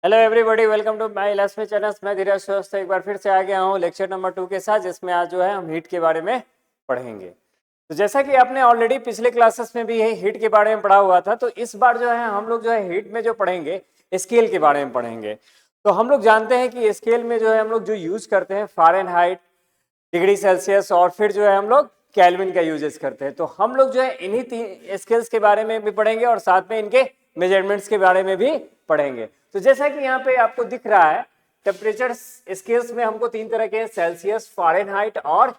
Hello everybody, welcome to my इलास्मी channel. मैं धीरज श्रीवास्तव एक बार फिर से आ गया हूँ लेक्चर नंबर 2 के साथ, जिसमें आज जो है हम हीट के बारे में पढ़ेंगे। तो जैसा कि आपने ऑलरेडी पिछले क्लासेस में भी हीट के बारे में पढ़ा हुआ था, तो इस बार जो है हम लोग जो है हीट में जो पढ़ेंगे स्केल के बारे में पढ़ेंगे। तो हम लोग जानते हैं कि स्केल में जो है हम लोग जो यूज करते हैं फ़ारेनहाइट, डिग्री सेल्सियस और फिर जो है हम लोग केल्विन का यूजेस करते हैं। तो हम लोग जो है इन्हीं तीन स्केल्स के बारे में भी पढ़ेंगे और साथ में इनके मेजरमेंट्स के बारे में भी पढ़ेंगे। तो जैसा कि यहाँ पे आपको दिख रहा है, टेम्परेचर स्केल्स में हमको तीन तरह के सेल्सियस, फ़ारेनहाइट और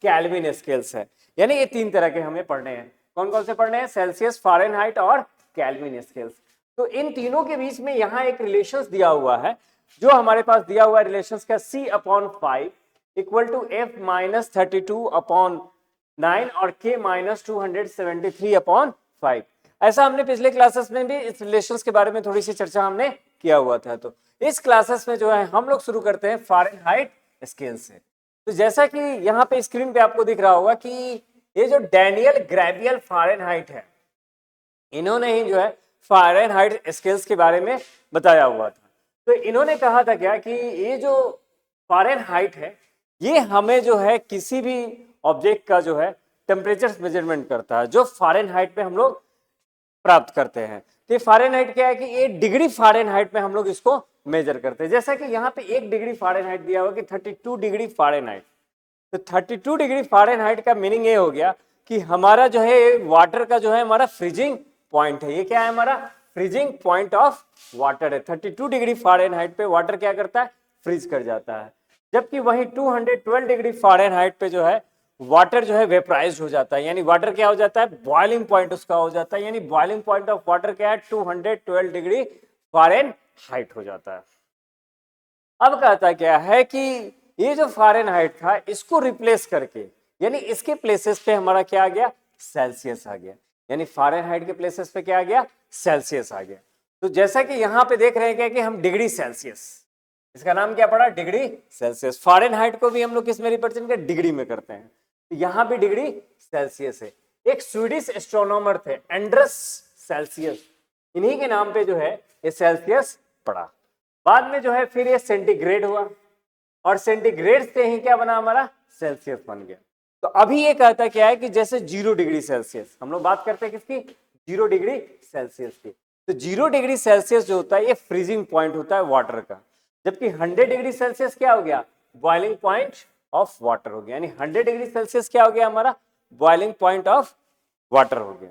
केल्विन स्केल्स है। यानी ये तीन तरह के हमें पढ़ने हैं। कौन कौन से पढ़ने हैं? सेल्सियस, फ़ारेनहाइट और केल्विन स्केल्स। तो इन तीनों के बीच में यहाँ एक रिलेशंस दिया हुआ है, जो हमारे पास दिया हुआ है रिलेशंस का C/5 equal to F minus 32/9 और K माइनस 273/5। ऐसा हमने पिछले क्लासेस में भी इस रिलेशंस के बारे में थोड़ी सी चर्चा हमने किया हुआ था। तो इस क्लासेस में जो है हम लोग शुरू करते हैं फ़ारेनहाइट स्केल से। तो जैसा कि यहाँ पे स्क्रीन पे आपको दिख रहा होगा कि ये जो डैनियल ग्रेवियल फ़ारेनहाइट है, इन्होंने ही जो है फ़ारेनहाइट स्केल्स के बारे में बताया हुआ था। तो इन्होंने कहा था क्या कि ये जो फ़ारेनहाइट है, ये हमें जो है किसी भी ऑब्जेक्ट का जो है टेम्परेचर मेजरमेंट करता है, जो फ़ारेनहाइट पे हम लोग प्राप्त करते हैं। तो ये फ़ारेनहाइट क्या है कि ये डिग्री फ़ारेनहाइट में हम लोग इसको मेजर करते हैं। जैसा कि यहाँ पे 1 डिग्री फ़ारेनहाइट दिया हुआ कि 32 डिग्री फ़ारेनहाइट। तो 32 डिग्री फ़ारेनहाइट का मीनिंग ये हो गया कि हमारा जो है वाटर का जो है हमारा फ्रीजिंग पॉइंट है। ये क्या है? हमारा फ्रीजिंग पॉइंट ऑफ वाटर है। 32 डिग्री फ़ारेनहाइट पे वाटर क्या करता है? फ्रीज कर जाता है। जबकि वही 212 डिग्री फ़ारेनहाइट पे जो है वाटर जो है वेपराइज हो जाता है। यानी वाटर क्या हो जाता है? बॉइलिंग पॉइंट उसका हो जाता है। यानी बॉइलिंग पॉइंट ऑफ वाटर क्या है? 212 डिग्री फ़ारेनहाइट हो जाता है। अब कहता क्या है कि ये जो फ़ारेनहाइट था, इसको रिप्लेस करके, यानी इसके प्लेसेस पे हमारा क्या आ गया? सेल्सियस आ गया। यानी फ़ारेनहाइट के प्लेसेस पे क्या आ गया? सेल्सियस आ गया। तो जैसा कि यहाँ पे देख रहे हैं क्या कि हम डिग्री सेल्सियस, इसका नाम क्या पड़ा? Degree Celsius. फ़ारेनहाइट को भी हम लोग किस में रिप्रेजेंट करते हैं? डिग्री में करते हैं। तो यहाँ भी डिग्री सेल्सियस है। एक स्वीडिश एस्ट्रोनॉमर थे, एंड्रस सेल्सियस, इन्हीं के नाम पे जो है ये सेल्सियस पड़ा। बाद में जो है फिर ये सेंटीग्रेड हुआ और सेंटीग्रेड से ही क्या बना? हमारा सेल्सियस बन गया। तो अभी ये कहता क्या है कि जैसे 0 डिग्री सेल्सियस, हम लोग बात करते हैं किसकी? 0 डिग्री सेल्सियस की। तो 0 डिग्री सेल्सियस जो होता है ये फ्रीजिंग पॉइंट होता है वाटर का। जबकि 100 डिग्री सेल्सियस क्या हो गया? बॉइलिंग पॉइंट ऑफ वाटर हो गया। यानी 100 डिग्री सेल्सियस क्या हो गया? हमारा बॉइलिंग पॉइंट ऑफ वाटर हो गया।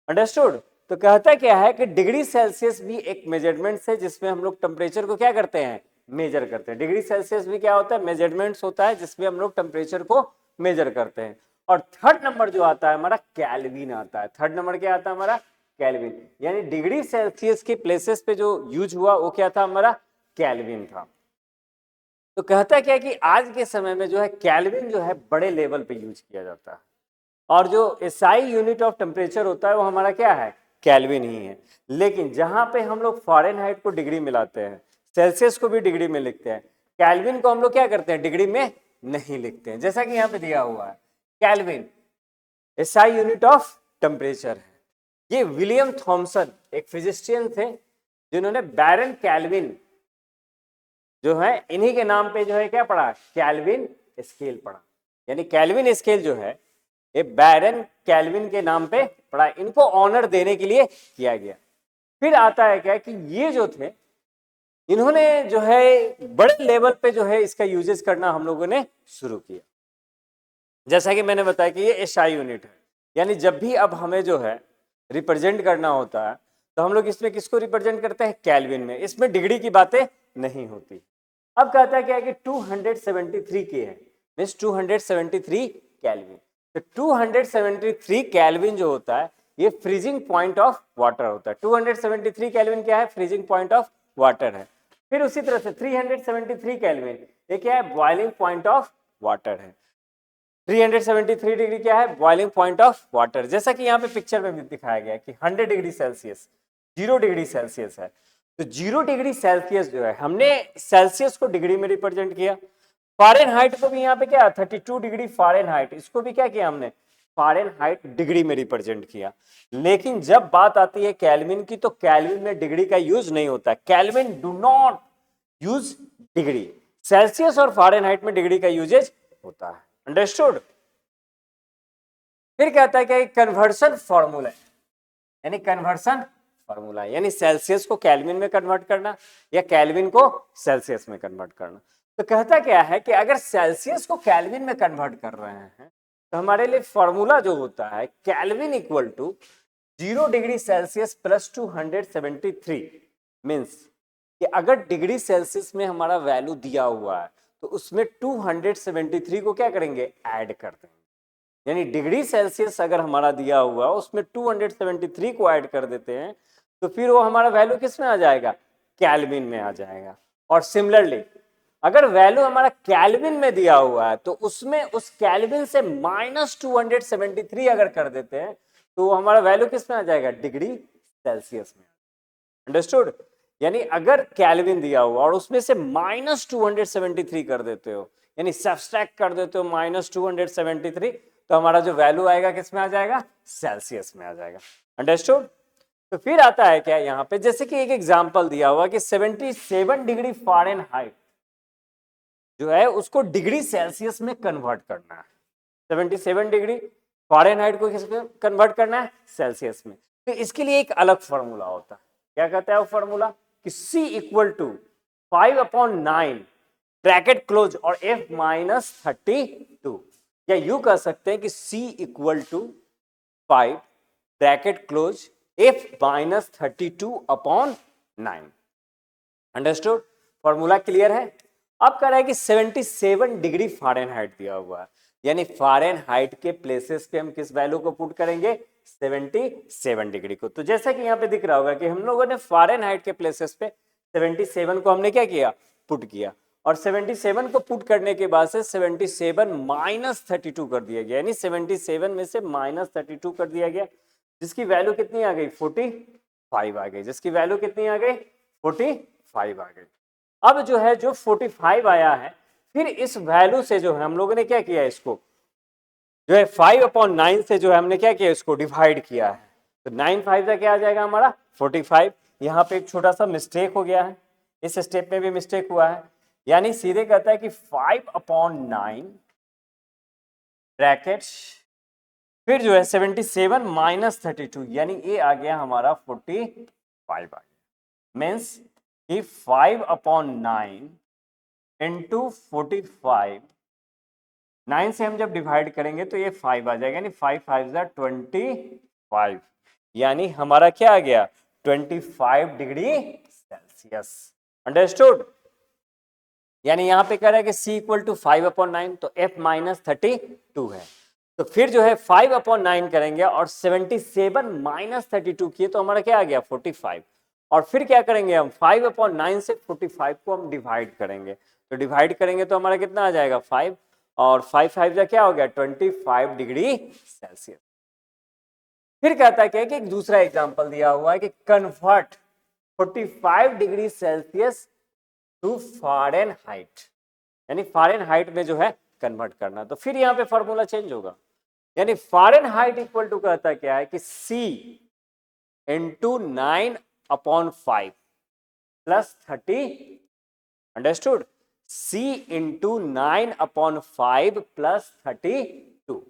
अंडरस्टूड? तो कहता क्या है कि डिग्री सेल्सियस भी एक मेजरमेंट है जिसमें हम लोग टेम्परेचर को क्या करते हैं? मेजर करते हैं। डिग्री सेल्सियस भी क्या होता है? मेजरमेंट्स होता है जिसमें हम लोग टेम्परेचर को मेजर करते हैं। और थर्ड नंबर जो आता है हमारा केल्विन आता है। थर्ड नंबर क्या आता है? हमारा केल्विन। यानी डिग्री सेल्सियस के प्लेसेस पे जो यूज हुआ वो क्या था? हमारा केल्विन था। तो कहता क्या है कि आज के समय में जो है केल्विन जो है बड़े लेवल पे यूज किया जाता है, और जो एसआई यूनिट ऑफ टेम्परेचर होता है वो हमारा क्या है? केल्विन ही है। लेकिन जहां पे हम लोग फ़ारेनहाइट को डिग्री में लाते हैं, सेल्सियस को भी डिग्री में लिखते हैं, केल्विन को हम लोग क्या करते हैं? डिग्री में नहीं लिखते हैं। जैसा कि यहाँ पे दिया हुआ है, kelvin SI unit of temperature है। ये विलियम थॉमसन एक फिजिशियन थे, जिन्होंने बैरन केल्विन जो है इन्हीं के नाम पे जो है क्या पढ़ा? केल्विन स्केल पढ़ा। यानी केल्विन स्केल जो है ये बैरन केल्विन के नाम पे पढ़ा। इनको ऑनर देने के लिए किया गया। फिर आता है क्या कि ये जो थे, इन्होंने जो है बड़े लेवल पे जो है इसका यूजेस करना हम लोगों ने शुरू किया। जैसा कि मैंने बताया कि ये एसआई यूनिट है। यानी जब भी अब हमें जो है रिप्रेजेंट करना होता है तो हम लोग इसमें किसको रिप्रेजेंट करते हैं? केल्विन में। इसमें डिग्री की बातें नहीं होती। अब कहता है क्या है कि 273 के है, मीन्स 273 केल्विन। तो 273 केल्विन जो होता है ये फ्रीजिंग पॉइंट ऑफ वाटर होता है। 273 केल्विन क्या है? फ्रीजिंग पॉइंट ऑफ वाटर है। फिर उसी तरह से 373 केल्विन ये क्या है? बॉइलिंग पॉइंट ऑफ वाटर है। 373 डिग्री क्या है? Boiling point of water. जैसा कि यहाँ पे पिक्चर में भी दिखाया गया है कि 100 डिग्री सेल्सियस 0 डिग्री सेल्सियस है। तो 0 डिग्री सेल्सियस जो है, हमने सेल्सियस को डिग्री में रिप्रेजेंट किया। फ़ारेनहाइट को भी यहाँ पे क्या 32 डिग्री फ़ारेनहाइट, इसको भी क्या किया हमने? फ़ारेनहाइट डिग्री में रिप्रेजेंट किया। लेकिन जब बात आती है केल्विन की, तो केल्विन में डिग्री का यूज नहीं होता। Kelvin do not use degree. Celsius और फ़ारेनहाइट में डिग्री का यूजेज होता है। अंडरस्टूड। फिर कहता है कि कन्वर्शन फॉर्मूला, यानी कन्वर्शन फॉर्मूला यानी सेल्सियस को केल्विन में कन्वर्ट करना या केल्विन को सेल्सियस में कन्वर्ट करना। तो कहता क्या है कि अगर सेल्सियस को केल्विन में कन्वर्ट कर रहे हैं तो हमारे लिए फॉर्मूला जो होता है Kelvin equal to 0 degree Celsius plus 273। Means कि अगर डिग्री सेल्सियस में हमारा वैल्यू दिया हुआ है तो उसमें 273 को क्या करेंगे, ऐड कर देंगे। यानी डिग्री सेल्सियस अगर हमारा दिया हुआ उसमें 273 को ऐड कर देते हैं तो फिर वो हमारा वैल्यू किस में आ जाएगा, केल्विन में आ जाएगा। और सिमिलरली अगर वैल्यू हमारा केल्विन में दिया हुआ है तो उसमें उस केल्विन से -273 अगर कर देते हैं तो हमारा वैल्यू किस में आ जाएगा, डिग्री सेल्सियस में। अंडरस्टूड। यानी अगर केल्विन दिया हुआ और उसमें से -273 कर देते हो, यानी सब्सट्रैक्ट कर देते हो -273, तो हमारा जो वैल्यू आएगा किस में आ जाएगा, सेल्सियस में आ जाएगा। अंडरस्टूड। तो फिर आता है क्या यहाँ पे, जैसे कि एक एग्जांपल दिया हुआ कि 77 डिग्री फ़ारेनहाइट जो है उसको डिग्री सेल्सियस में कन्वर्ट करना है। 77 डिग्री फ़ारेनहाइट को किस में कन्वर्ट करना है, सेल्सियस में। तो इसके लिए एक अलग फॉर्मूला होता है। क्या कहता है वो फॉर्मूला कि C equal to 5/9 bracket close और F -32, या यू कह सकते हैं कि C equal to 5 bracket close F -32/9। Understood. Formula clear है। अब कह रहा है कि 77 डिग्री फ़ारेनहाइट दिया हुआ है, यानी फ़ारेनहाइट के प्लेसेस पे हम किस वैल्यू को पुट करेंगे, 77 डिग्री को। तो जैसा कि यहाँ पे दिख रहा होगा कि हम लोगों ने फ़ारेनहाइट के प्लेसेस पे 77 को हमने क्या किया, पुट किया। और 77 को पुट करने के बाद से 77 -32 कर दिया गया, यानी 77 में से -32 कर दिया गया, जिसकी वैल्यू कितनी आ गई, 45 आ गई। जिसकी वैल्यू कितनी आ गई, 45 आ गई। अब जो है जो 45 आया है, फिर इस वैल्यू से जो है हम लोगों ने क्या किया, इसको जो है 5/9 से जो है हमने क्या किया, इसको डिवाइड किया है। तो 9 5 का क्या आ जाएगा हमारा, 45। यहाँ पे एक छोटा सा मिस्टेक हो गया है, इस स्टेप में भी मिस्टेक हुआ है। यानी सीधे कहता है कि 5/9 ब्रैकेट फिर जो है 77 -32, यानी ये आ गया हमारा 45 आ गया। मीन्स कि 5/9 इंटू 45, 9 से हम जब डिवाइड करेंगे तो ये 5 आ जाएगा, यानी 5 5 25, यानी हमारा क्या आ गया, 25 डिग्री सेल्सियस। अंडरस्टूड। यानी यहाँ पे कह रहा है कि C इक्वल टू 5/9, तो F -32 है। तो फिर जो है 5/9 करेंगे और 77 -32 किए तो हमारा क्या आ गया, 45। और फिर क्या करेंगे हम, 5/9 से 45 को हम डिवाइड करेंगे। तो डिवाइड करेंगे तो हमारा कितना आ जाएगा, 5, और 5 5 का क्या हो गया, 25 डिग्री सेल्सियस। फिर कहता है क्या कि एक दूसरा एग्जाम्पल दिया हुआ है कि convert 45 degree Celsius to Fahrenheit, यानी फ़ारेनहाइट में जो है कन्वर्ट करना। तो फिर यहाँ पे फॉर्मूला चेंज होगा, यानी फ़ारेनहाइट इक्वल टू कहता क्या है कि C into 9/5 plus 30। Understood. C into 9/5 plus 32।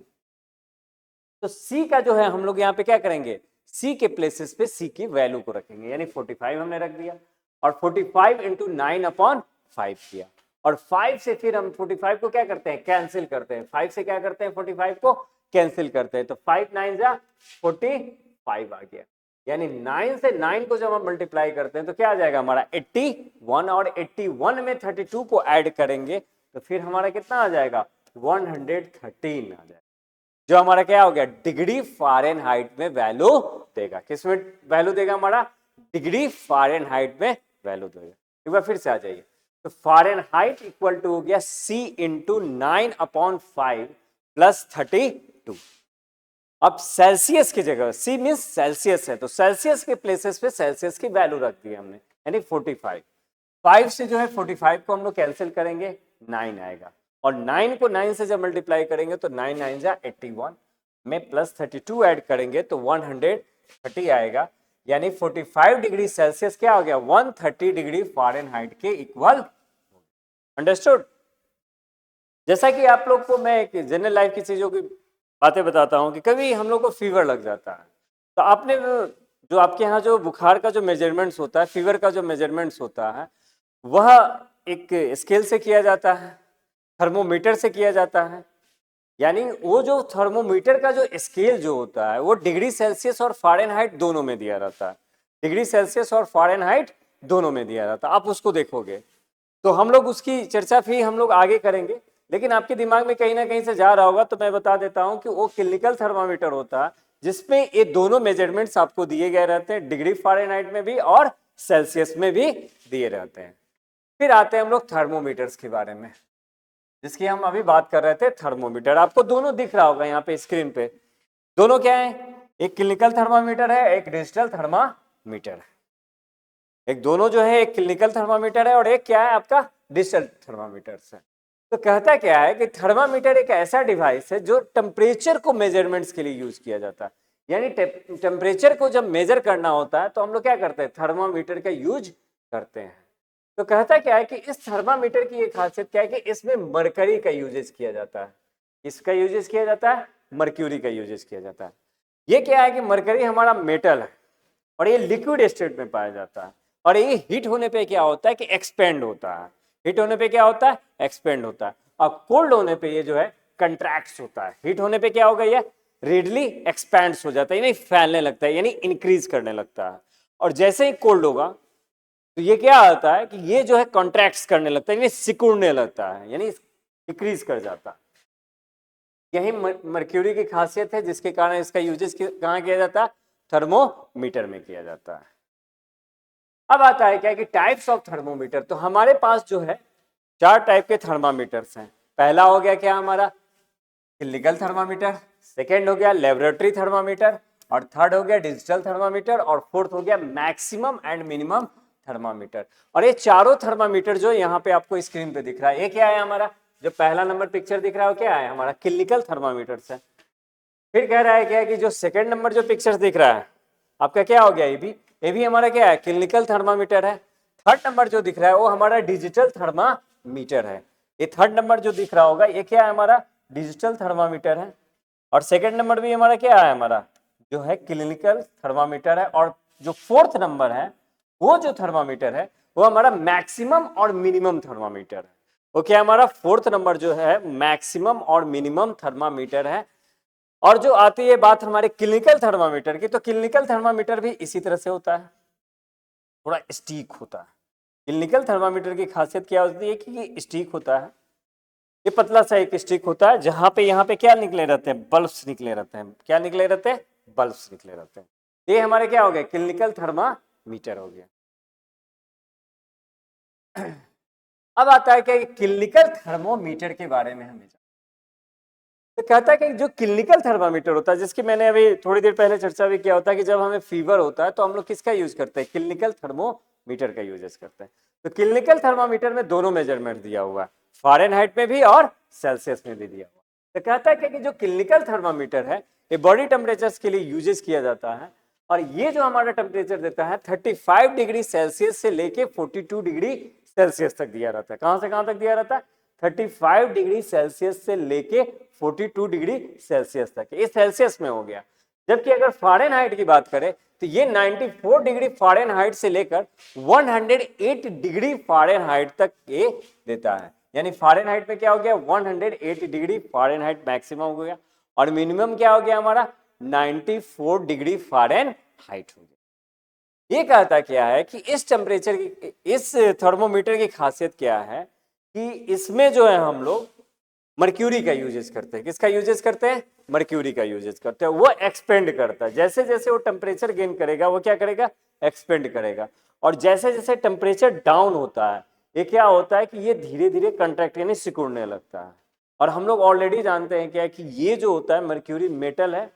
तो C का जो है हम लोग यहाँ पे क्या करेंगे, C के प्लेसेस पे C की वैल्यू को रखेंगे, यानी 45 हमने रख दिया और 45 इंटू 9/5 किया। और 5 से फिर हम 45 को क्या करते हैं, कैंसिल करते हैं। 5 से क्या करते हैं, 45 को कैंसिल करते हैं। तो 5 9 जा 45 आ गया, यानी 9 से 9 को जब हम मल्टीप्लाई करते हैं तो क्या आ जाएगा हमारा 81, और 81 में 32 को ऐड करेंगे तो फिर हमारा कितना आ जाएगा, 113 आ जाएगा, जो हमारा क्या हो गया, डिग्री फ़ारेनहाइट में वैल्यू देगा। किस में वैल्यू देगा, हमारा डिग्री फ़ारेनहाइट में वैल्यू देगा। एक बार फिर से आ जाइए। तो फ़ारेनहाइट इक्वल टू हो गया C इंटू 9/5 प्लस 32। अब सेल्सियस की जगह, C मीन्स सेल्सियस है, तो सेल्सियस के प्लेसेस पे सेल्सियस की वैल्यू रख दी हमने, यानी 45। 5 से जो है 45 को हम लोग कैंसिल करेंगे, 9 आएगा। और 9 को 9 से जब मल्टीप्लाई करेंगे तो 9 9 जा 81, में +32 ऐड करेंगे तो 130 आएगा, यानी 45 डिग्री सेल्सियस क्या हो गया, 130 डिग्री फ़ारेनहाइट के इक्वल। अंडरस्टूड। जैसा कि आप लोग को मैं एक जनरल लाइफ की चीजों की बातें बताता हूँ कि कभी हम लोग को फीवर लग जाता है, तो आपने जो आपके यहाँ जो बुखार का जो मेजरमेंट्स होता है, फीवर का जो मेजरमेंट्स होता है, वह एक स्केल से किया जाता है, थर्मोमीटर से किया जाता है। यानी वो जो थर्मोमीटर का जो स्केल जो होता है वो डिग्री सेल्सियस और फ़ारेनहाइट दोनों में दिया रहता है, डिग्री सेल्सियस और फ़ारेनहाइट दोनों में दिया रहता है। आप उसको देखोगे तो हम लोग उसकी चर्चा भी हम लोग आगे करेंगे, लेकिन आपके दिमाग में कहीं ना कहीं से जा रहा होगा तो मैं बता देता हूं कि वो क्लिनिकल थर्मामीटर होता है जिसमें ये दोनों मेजरमेंट्स आपको दिए गए रहते हैं, डिग्री फ़ारेनहाइट में भी और सेल्सियस में भी दिए रहते हैं। फिर आते हैं हम लोग थर्मोमीटर्स के बारे में, जिसकी हम अभी बात कर रहे थे। थर्मोमीटर आपको दोनों दिख रहा होगा यहाँ पे स्क्रीन पे, दोनों क्या है, एक क्लिनिकल थर्मामीटर है, एक डिजिटल थर्मामीटर है। एक दोनों जो है, एक क्लिनिकल थर्मामीटर है और एक क्या है आपका डिजिटल थर्मामीटर है। तो कहता क्या है कि थर्मामीटर एक ऐसा डिवाइस है जो टेम्परेचर को मेजरमेंट्स के लिए यूज किया जाता है। यानी टेम्परेचर को जब मेजर करना होता है तो हम लोग क्या करते हैं, थर्मामीटर का यूज करते हैं। तो कहता क्या है कि इस थर्मामीटर की एक खासियत क्या है कि इसमें मरकरी का यूजेस किया जाता है। इसका यूजेस किया जाता है, मर्क्यूरी का यूजेस किया जाता है। ये क्या है कि मरकरी हमारा मेटल है और ये लिक्विड स्टेट में पाया जाता है, और ये हीट होने पे क्या होता है कि एक्सपेंड होता है। हीट होने पे क्या होता है, एक्सपेंड होता है। और कोल्ड होने पे ये जो है कंट्रैक्ट्स होता है। हीट होने पे क्या होगा, ये रेडली एक्सपैंड्स हो जाता है, यानी फैलने लगता है, यानी इंक्रीज करने लगता है। और जैसे ही कोल्ड होगा तो ये क्या होता है कि ये जो है कॉन्ट्रैक्ट्स करने लगता है, यानी सिकुड़ने लगता है, यानी डिक्रीज कर जाता है। यही मर्क्यूरी की खासियत है, जिसके कारण इसका यूजेस कहाँ किया जाता है, थर्मोमीटर में किया जाता है। अब आता है क्या कि टाइप्स ऑफ थर्मोमीटर। तो हमारे पास जो है 4 टाइप के थर्मामीटर्स हैं। पहला हो गया क्या हमारा क्लिनिकल थर्मामीटर, सेकेंड हो गया लेबोरेटरी थर्मामीटर, और थर्ड हो गया डिजिटल थर्मामीटर, और फोर्थ हो गया मैक्सिमम एंड मिनिमम थर्मामीटर। और ये चारों थर्मामीटर जो यहाँ पे आपको स्क्रीन पे दिख रहा है, ये क्या है हमारा जो पहला नंबर पिक्चर दिख रहा है, क्या है हमारा क्लिनिकल थर्मामीटर है। फिर कह रहा है क्या कि जो सेकेंड नंबर जो पिक्चर दिख रहा है आपका क्या हो गया, ये भी हमारा क्या है, क्लिनिकल थर्मामीटर है। थर्ड नंबर जो दिख रहा है वो हमारा डिजिटल थर्मामीटर है। ये थर्ड नंबर जो दिख रहा होगा ये क्या है, हमारा डिजिटल थर्मामीटर है। और सेकंड नंबर भी हमारा क्या है, हमारा जो है क्लिनिकल थर्मामीटर है। और जो फोर्थ नंबर है वो जो थर्मामीटर है वो हमारा मैक्सिमम और मिनिमम थर्मामीटर है। वो क्या हमारा फोर्थ नंबर जो है मैक्सिमम और मिनिमम थर्मामीटर है। और जो आती है बात हमारे क्लिनिकल थर्मामीटर की, तो क्लिनिकल थर्मामीटर भी इसी तरह से होता है, थोड़ा स्टीक होता है। क्लिनिकल थर्मामीटर की खासियत क्या होती है कि स्टीक होता है, ये पतला सा एक स्टिक होता है जहां पे यहाँ पे क्या निकले रहते हैं, बल्ब्स निकले रहते हैं। क्या निकले रहते हैं, बल्ब्स निकले रहते हैं। ये हमारे क्या हो गया, क्लिनिकल थर्मामीटर हो गया। अब आता है क्या क्लिनिकल थर्मोमीटर के बारे में हमें तो कहता है कि जो क्लिनिकल थर्मामीटर होता है, जिसकी मैंने अभी थोड़ी देर पहले चर्चा भी किया होता है कि जब हमें फीवर होता है तो हम लोग किसका यूज करते हैं, क्लिनिकल थर्मोमीटर का यूज करते हैं। तो क्लिनिकल थर्मामीटर में दोनों मेजरमेंट दिया हुआ है, फ़ारेनहाइट में भी और सेल्सियस में भी दिया हुआ। तो कहता है कि जो क्लिनिकल थर्मामीटर है ये बॉडी टेम्परेचर के लिए यूजेस किया जाता है, और ये जो हमारा टेम्परेचर देता है 35 डिग्री सेल्सियस से लेके 42 डिग्री सेल्सियस तक दिया रहता है। कहां से कहां तक दिया रहता है, 35 डिग्री सेल्सियस से लेके 42 डिग्री सेल्सियस तक, ये सेल्सियस में हो गया। जबकि अगर फ़ारेनहाइट की बात करें तो ये 94 डिग्री फ़ारेनहाइट से लेकर 108 डिग्री फ़ारेनहाइट तक ये देता है। यानी फ़ारेनहाइट में क्या हो गया, 108 डिग्री फ़ारेनहाइट मैक्सिमम हो गया, और मिनिमम क्या हो गया हमारा 94 डिग्री फ़ारेनहाइट हो गया। ये कहता क्या है कि इस टेम्परेचर की, इस थर्मोमीटर की खासियत क्या है कि इसमें जो है हम लोग मर्क्यूरी का यूजेस करते हैं। किसका यूजेस करते हैं, मर्क्यूरी का यूजेस करते हैं। वो एक्सपेंड करता है, जैसे जैसे वो टेम्परेचर गेन करेगा वो क्या करेगा, एक्सपेंड करेगा। और जैसे जैसे टेम्परेचर डाउन होता है ये क्या होता है कि ये धीरे धीरे कंट्रैक्ट यानी सिकुड़ने लगता है। और हम लोग ऑलरेडी जानते हैं क्या कि ये जो होता है मर्क्यूरी मेटल है,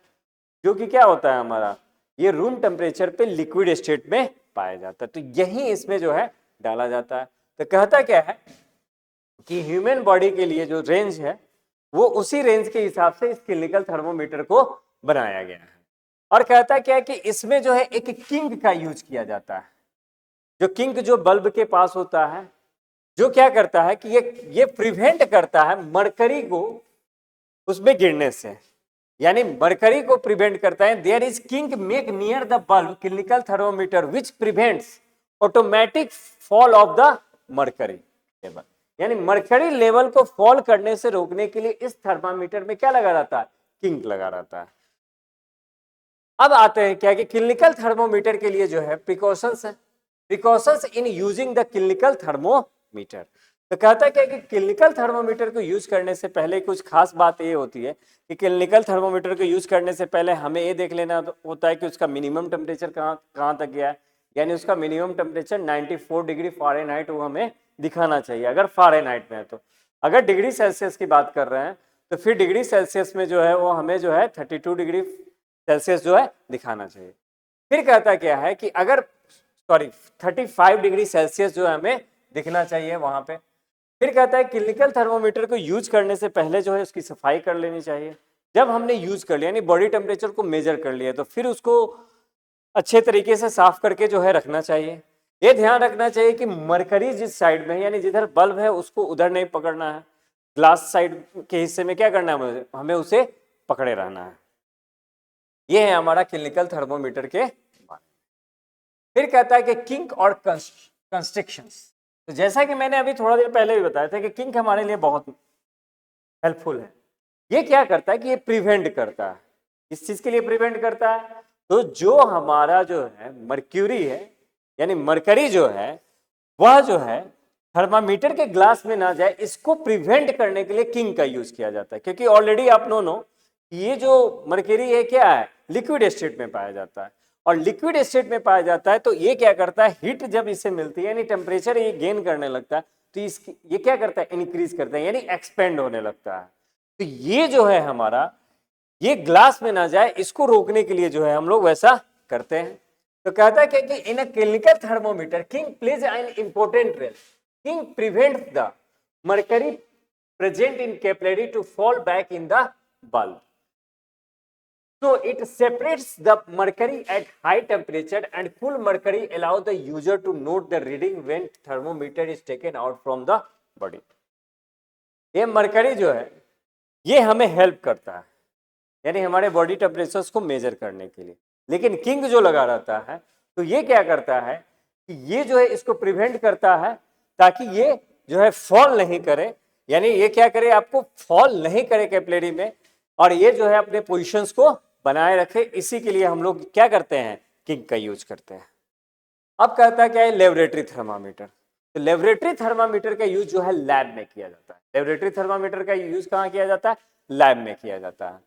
जो कि क्या होता है हमारा, ये रूम टेम्परेचर पे लिक्विड स्टेट में पाया जाता है। तो यही इसमें जो है डाला जाता है। तो कहता क्या है कि ह्यूमन बॉडी के लिए जो रेंज है वो उसी रेंज के हिसाब से इस क्लिनिकल थर्मोमीटर को बनाया गया है। और कहता क्या है कि इसमें जो है एक किंग का यूज किया जाता है। जो किंग जो बल्ब के पास होता है, जो क्या करता है कि ये प्रिवेंट करता है मरकरी को उसमें गिरने से, यानी मरकरी को प्रिवेंट करता है। There is kink make near the bulb clinical thermometer which prevents automatic fall of the mercury level, यानी मरकरी लेवल को फॉल करने से रोकने के लिए इस थर्मामीटर में क्या लगा रहता है, किंग लगा रहता है। अब आते हैं क्या कि क्लिनिकल थर्मोमीटर के लिए जो है प्रिकॉशंस है, precautions in using the clinical thermometer. तो कहता है क्या कि क्लिनिकल थर्मोमीटर को यूज करने से पहले कुछ खास बात ये होती है कि क्लिनिकल थर्मोमीटर को यूज करने से पहले हमें ये देख लेना होता है कि उसका मिनिमम टेम्परेचर कहाँ तक गया है, यानी उसका मिनिमम टेम्परेचर 94 डिग्री फ़ारेनहाइट वो हमें दिखाना चाहिए अगर फ़ारेनहाइट में है। तो अगर डिग्री सेल्सियस की बात कर रहे हैं तो फिर डिग्री सेल्सियस में जो है वो हमें जो है 32 डिग्री सेल्सियस जो है दिखाना चाहिए। फिर कहता क्या है कि अगर 35 डिग्री सेल्सियस जो है हमें दिखना चाहिए वहां पे। फिर कहता है क्लिनिकल थर्मोमीटर को यूज करने से पहले जो है उसकी सफाई कर लेनी चाहिए। जब हमने यूज कर लिया यानी बॉडी टेम्परेचर को मेजर कर लिया तो फिर उसको अच्छे तरीके से साफ करके जो है रखना चाहिए। ये ध्यान रखना चाहिए कि मरकरी जिस साइड में है यानी जिधर बल्ब है उसको उधर नहीं पकड़ना है, ग्लास साइड के हिस्से में क्या करना है, हमें उसे पकड़े रहना है। ये है हमारा क्लिनिकल थर्मोमीटर के बारे में। फिर कहता है कि किंक और कंस्ट्रिक्शंस। तो जैसा कि मैंने अभी थोड़ा देर पहले भी बताया था कि किंक हमारे लिए बहुत हेल्पफुल है। ये क्या करता है कि ये प्रिवेंट करता है, इस चीज के लिए प्रिवेंट करता है। तो जो हमारा जो है मर्क्यूरी है यानी मरकरी जो है वह जो है थर्मामीटर के ग्लास में ना जाए, इसको प्रिवेंट करने के लिए किंग का यूज किया जाता है। क्योंकि ऑलरेडी आप नो ये जो मरकरी है क्या है, लिक्विड स्टेट में पाया जाता है, और लिक्विड स्टेट में पाया जाता है तो ये क्या करता है, हीट जब इसे मिलती है यानी टेम्परेचर ये गेन करने लगता है तो इसकी ये क्या करता है, इंक्रीज करता है यानी एक्सपेंड होने लगता है। तो ये जो है हमारा ये ग्लास में ना जाए, इसको रोकने के लिए जो है हम लोग वैसा करते हैं। तो कहता है कि in a clinical thermometer kink plays an important role, kink prevents the mercury present in capillary to fall back in the bulb. So it separates the mercury at high temperature and cool mercury allow the user to note the reading when thermometer is taken out from the body। ये mercury जो है ये हमें help करता है यानी हमारे body temperatures को मेजर करने के लिए। लेकिन किंग जो लगा रहता है तो ये क्या करता है कि ये जो है इसको प्रिवेंट करता है ताकि ये जो है फॉल नहीं करे, यानी ये क्या करे, आपको फॉल नहीं करे कैपिलरी में, और ये जो है अपने पोजीशंस को बनाए रखे। इसी के लिए हम लोग क्या करते हैं, किंग का यूज करते हैं। अब कहता है क्या है, लेबोरेटरी थर्मामीटर। तो लेबोरेटरी थर्मामीटर का यूज जो है लैब में किया जाता है। लेबोरेटरी थर्मामीटर का यूज कहाँ किया जाता है, लैब में किया जाता है।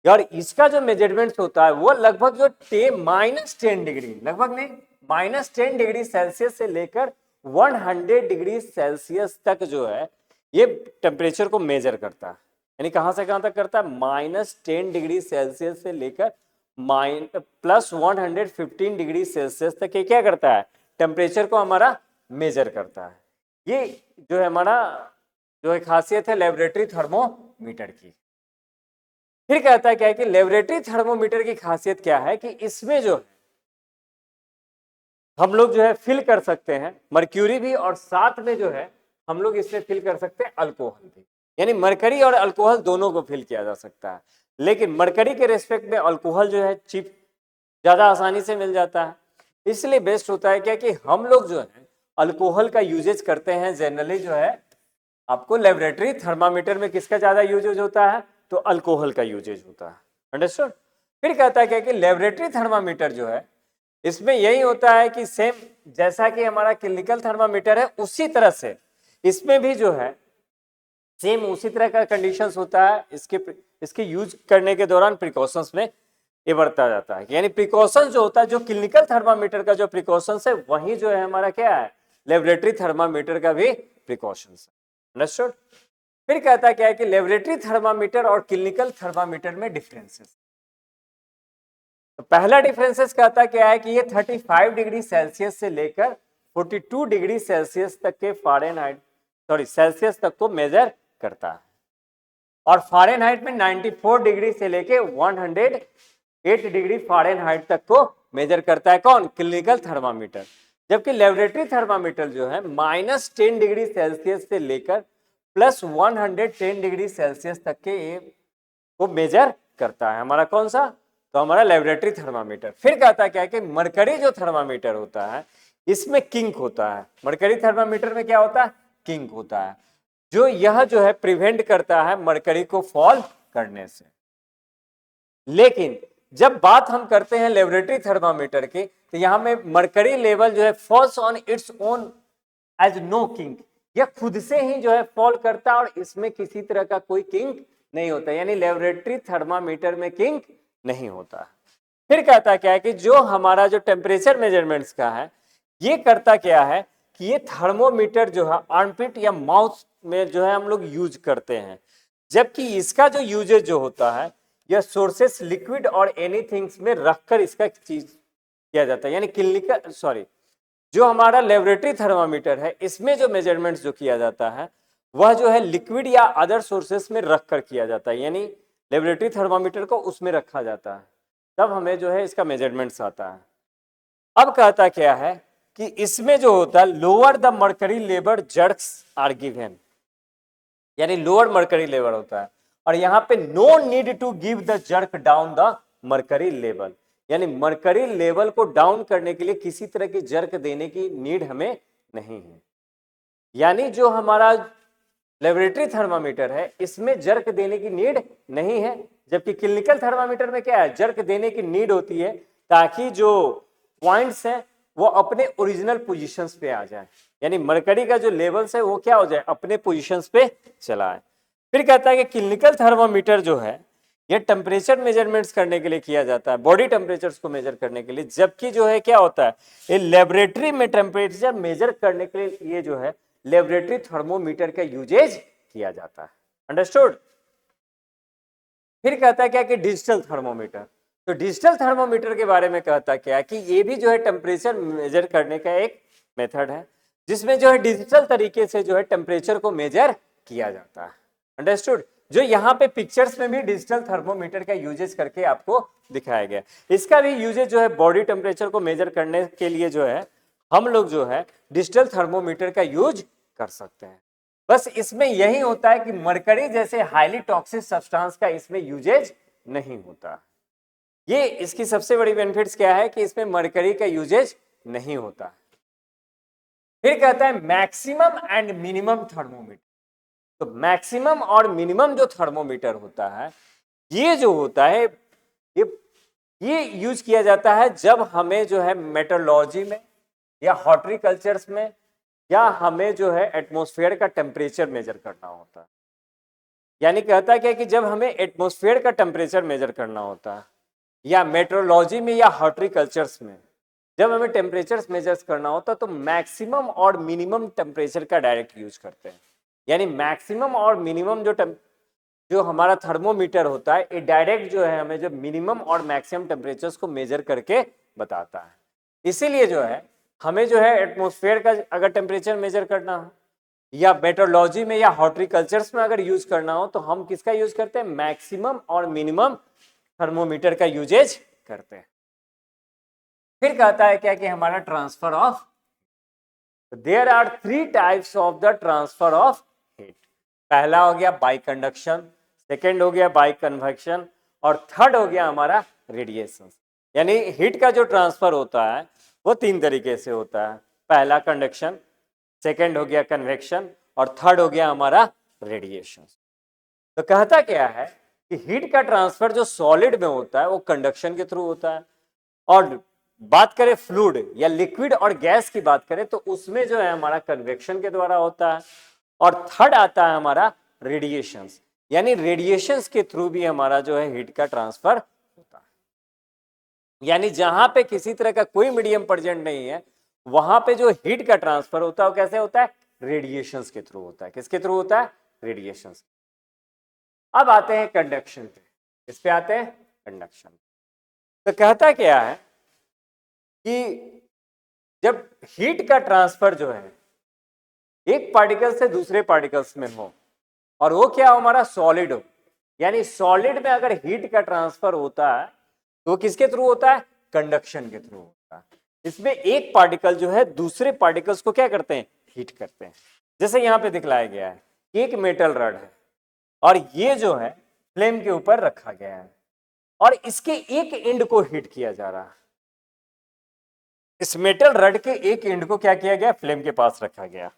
और इसका जो मेजरमेंट होता है वो लगभग जो -10 डिग्री, लगभग नहीं -10 डिग्री सेल्सियस से लेकर 100 डिग्री सेल्सियस तक जो है ये टेम्परेचर को मेजर करता है। यानी कहां से कहां तक करता है, -10 डिग्री सेल्सियस से लेकर +115 डिग्री सेल्सियस तक ये क्या करता है, टेम्परेचर को हमारा मेजर करता है। ये जो है हमारा जो है खासियत है लेबोरेटरी थर्मोमीटर की। फिर कहता है क्या है कि लेबोरेटरी थर्मोमीटर की खासियत क्या है कि इसमें जो हम लोग जो है फिल कर सकते हैं मर्क्यूरी भी, और साथ में जो है हम लोग इसमें फिल कर सकते हैं अल्कोहल भी, यानी मरकरी और अल्कोहल दोनों को फिल किया जा सकता है। लेकिन मरकरी के रेस्पेक्ट में अल्कोहल जो है चीप ज्यादा आसानी से मिल जाता है, इसलिए बेस्ट होता है क्या कि हम लोग जो है अल्कोहल का यूजेज करते हैं। जनरली जो है आपको लेबोरेटरी थर्मामीटर में किसका ज्यादा यूजेज होता है, तो अल्कोहल का यूजेज होता है। अंडरस्टूड। फिर कहता है क्या कि लेबोरेटरी थर्मामीटर जो है इसमें यही होता है कि सेम जैसा कि हमारा क्लिनिकल थर्मामीटर है उसी तरह से इसमें भी जो है सेम उसी तरह का कंडीशंस होता है। इसके यूज करने के दौरान प्रिकॉशंस में ये बरता जाता है, यानी प्रिकॉशंस जो होता है, जो क्लिनिकल थर्मामीटर का जो प्रिकॉशंस है वही जो है हमारा क्या है, लेबोरेटरी थर्मामीटर का भी प्रिकॉशंस है। अंडरस्टूड। फिर कहता है क्या है कि लेबोरेटरी थर्मामीटर और क्लिनिकल थर्मामीटर में डिफरेंसेस। तो पहला डिफरेंसेस कहता क्या है कि ये 35 डिग्री सेल्सियस से लेकर 42 डिग्री सेल्सियस तक के सेल्सियस तक को मेजर करता है। और फ़ारेनहाइट में 94 डिग्री से लेके 108 डिग्री फ़ारेनहाइट तक को मेजर करता है कौन? Clinical thermometer. जबकि लेबोरेटरी थर्मामीटर जो है -10 डिग्री सेल्सियस से लेकर +110 डिग्री सेल्सियस तक के वो मेजर करता है। हमारा कौन सा? तो हमारा लेबोरेटरी थर्मामीटर। फिर कहता क्या है कि मरकरी जो थर्मामीटर होता है इसमें किंक होता है। मरकरी थर्मामीटर में क्या होता है? किंक होता है, जो यह जो है प्रिवेंट करता है मरकरी को फॉल करने से। लेकिन जब बात हम करते हैं लेबोरेटरी थर्मामीटर की, तो यहां में मरकरी लेवल जो है falls on its own as no kink, यह खुद से ही जो है फॉल करता है और इसमें किसी तरह का कोई किंक नहीं होता, यानी लेबोरेटरी थर्मामीटर में किंक नहीं होता। फिर कहता क्या है कि जो हमारा जो टेम्परेचर मेजरमेंट्स का है, ये करता क्या है कि ये थर्मोमीटर जो है आर्मपिट या माउथ में जो है हम लोग यूज करते हैं, जबकि इसका जो यूजेज जो होता है यह सोर्सेस लिक्विड और एनीथिंग्स में रखकर इसका चीज किया जाता है। यानी क्लिनिकल जो हमारा लेबोरेटरी थर्मामीटर है इसमें जो मेजरमेंट्स जो किया जाता है वह जो है लिक्विड या अदर सोर्सेस में रखकर किया जाता है, यानी लेबोरेटरी थर्मामीटर को उसमें रखा जाता है, तब हमें जो है इसका मेजरमेंट्स आता है। अब कहता क्या है कि इसमें जो होता है lower the mercury level jerks are given, यानी लोअर मर्करी लेवल होता है, और यहाँ पे no need to give the jerk down the mercury level, यानी मर्करी लेवल को डाउन करने के लिए किसी तरह की जर्क देने की नीड हमें नहीं है। यानी जो हमारा लेबोरेटरी थर्मामीटर है इसमें जर्क देने की नीड नहीं है, जबकि क्लिनिकल थर्मामीटर में क्या है? जर्क देने की नीड होती है ताकि जो पॉइंट्स हैं वो अपने ओरिजिनल पोजीशंस पे आ जाए, यानी मरकरी का जो लेवल्स है वो क्या हो जाए? अपने पोजीशंस पे चला है। फिर कहता है कि क्लिनिकल थर्मामीटर जो है ये टेम्परेचर मेजरमेंट्स करने के लिए किया जाता है, बॉडी टेम्परेचर्स को मेजर करने के लिए, जबकि जो है क्या होता है ये लेबोरेटरी में टेम्परेचर मेजर करने के लिए ये जो है लेबोरेटरी थर्मोमीटर का यूजेज किया जाता है। अंडरस्टूड? फिर कहता है क्या कि डिजिटल थर्मोमीटर, तो डिजिटल थर्मोमीटर के बारे में कहता क्या है कि ये भी जो है टेम्परेचर मेजर करने का एक मेथड है, जिसमें जो है डिजिटल तरीके से जो है टेम्परेचर को मेजर किया जाता है। अंडरस्टूड? जो यहाँ पे पिक्चर्स में भी डिजिटल थर्मोमीटर का यूजेज करके आपको दिखाया गया। इसका भी यूजेज जो है बॉडी टेम्परेचर को मेजर करने के लिए जो है हम लोग जो है डिजिटल थर्मोमीटर का यूज कर सकते हैं। बस इसमें यही होता है कि मरकरी जैसे हाईली टॉक्सिक सब्सटेंस का इसमें यूजेज नहीं होता। ये इसकी सबसे बड़ी बेनिफिट्स क्या है कि इसमें मरकरी का यूजेज नहीं होता। फिर कहता है मैक्सिमम एंड मिनिमम थर्मोमीटर, तो मैक्सिमम और मिनिमम जो थर्मोमीटर होता है ये जो होता है ये यूज किया जाता है जब हमें जो है मेट्रोलॉजी में या हॉर्टिकल्चर्स में या हमें जो है एटमॉस्फेयर का टेम्परेचर मेजर करना होता है। यानी कहता है क्या कि जब हमें एटमॉस्फेयर का टेम्परेचर मेजर करना होता है या मेट्रोलॉजी में या हॉर्टिकल्चर्स में जब हमें टेम्परेचर मेजर करना होता है तो मैक्सिमम और मिनिमम टेम्परेचर का डायरेक्ट यूज करते हैं। यानी मैक्सिमम और मिनिमम जो हमारा थर्मोमीटर होता है ये डायरेक्ट जो है हमें जो मिनिमम और मैक्सिमम टेम्परेचर्स को मेजर करके बताता है। इसीलिए जो है हमें जो है एटमॉस्फेयर का अगर टेम्परेचर मेजर करना हो या मेट्रोलॉजी में या हॉर्टिकल्चर्स में अगर यूज करना हो तो हम किसका यूज करते हैं? मैक्सिमम और मिनिमम थर्मोमीटर का यूजेज करते हैं। फिर कहता है क्या कि हमारा transfer of, there are 3 types of the transfer of heat. पहला हो गया बाई कंडक्शन, सेकेंड हो गया बाई कन्वेक्शन और थर्ड हो गया हमारा रेडिएशन। यानी हीट का जो ट्रांसफर होता है वो 3 तरीके से होता है। पहला कंडक्शन, सेकेंड हो गया कन्वेक्शन और थर्ड हो गया हमारा रेडिएशन। तो कहता क्या है कि हीट का ट्रांसफर जो सॉलिड में होता है वो कंडक्शन के थ्रू होता है, और बात करें फ्लूइड या लिक्विड और गैस की बात करें तो उसमें जो है हमारा कन्वेक्शन के द्वारा होता है, और थर्ड आता है हमारा रेडिएशंस, यानी रेडिएशंस के थ्रू भी हमारा जो है हीट का ट्रांसफर होता है। यानी जहां पे किसी तरह का कोई मीडियम प्रेजेंट नहीं है वहां पे जो हीट का ट्रांसफर होता है वो कैसे होता है? रेडिएशंस के थ्रू होता है। किसके थ्रू होता है? रेडिएशंस। अब आते हैं कंडक्शन पे। किस पे आते हैं? कंडक्शन। तो कहता क्या है कि जब हीट का ट्रांसफर जो है एक पार्टिकल से दूसरे पार्टिकल्स में हो और वो क्या हो? हमारा सॉलिड हो, यानी सॉलिड में अगर हीट का ट्रांसफर होता है तो किसके थ्रू होता है? कंडक्शन के थ्रू होता है। इसमें एक पार्टिकल जो है दूसरे पार्टिकल्स को क्या करते हैं? हीट करते हैं। जैसे यहां पे दिखलाया गया है, एक मेटल रड है और ये जो है फ्लेम के ऊपर रखा गया है और इसके एक एंड को हीट किया जा रहा है। इस मेटल रड के एक एंड को क्या किया गया? फ्लेम के पास रखा गया।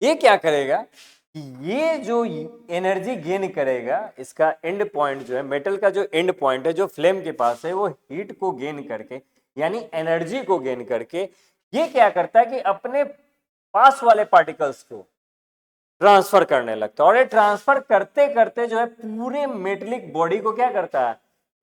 ये क्या करेगा कि ये जो एनर्जी गेन करेगा, इसका एंड पॉइंट जो है, मेटल का जो एंड पॉइंट है जो फ्लेम के पास है, वो हीट को गेन करके यानी एनर्जी को गेन करके ये क्या करता है कि अपने पास वाले पार्टिकल्स को ट्रांसफर करने लगता है और ये ट्रांसफर करते करते जो है पूरे मेटलिक बॉडी को क्या करता है?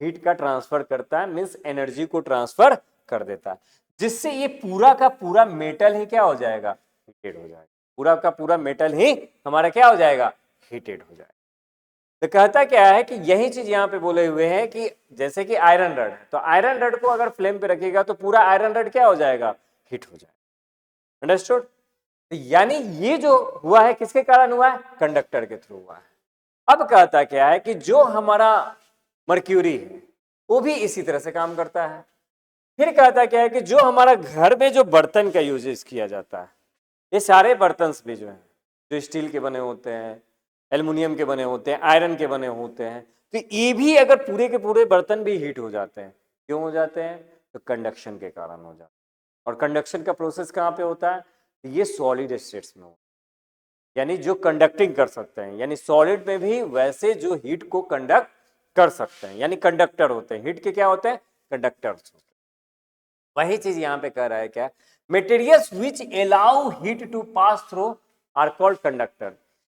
हीट का ट्रांसफर करता है, मींस एनर्जी को ट्रांसफर कर देता है, जिससे ये पूरा का पूरा मेटल ही क्या हो जाएगा? हीटेड हो जाएगा। पूरा का पूरा मेटल ही हमारा क्या हो जाएगा? हीटेड हो जाएगा। तो कहता क्या है कि यही चीज यहाँ पे बोले हुए हैं कि जैसे कि आयरन रड है, तो आयरन रड को अगर फ्लेम पे रखिएगा तो पूरा आयरन रड क्या हो जाएगा? हीट हो जाएगा। अंडरस्टूड? यानी ये जो हुआ है किसके कारण हुआ है? कंडक्टर के थ्रू हुआ है। अब कहता क्या है कि जो हमारा मर्क्यूरी है वो भी इसी तरह से काम करता है। फिर कहता क्या है कि जो हमारा घर में जो बर्तन का यूजेस किया जाता है, ये सारे बर्तन भी जो है जो स्टील के बने होते हैं, एल्युमिनियम के बने होते हैं, आयरन के बने होते हैं, तो ये भी अगर पूरे के पूरे बर्तन भी हीट हो जाते हैं। क्यों हो जाते हैं? तो कंडक्शन के कारण हो जाते हैं। और कंडक्शन का प्रोसेस कहाँ पे होता है? ये सॉलिड स्टेट्स में होता है, यानी जो कंडक्टिंग कर सकते हैं, यानी सॉलिड में भी वैसे जो हीट को कंडक्ट कर सकते हैं, यानी कंडक्टर होते हैं। हीट के क्या होते हैं? कंडक्टर्स होते हैं। वही चीज यहां पे कह रहा है क्या? Materials which allow heat to pass through are called conductor,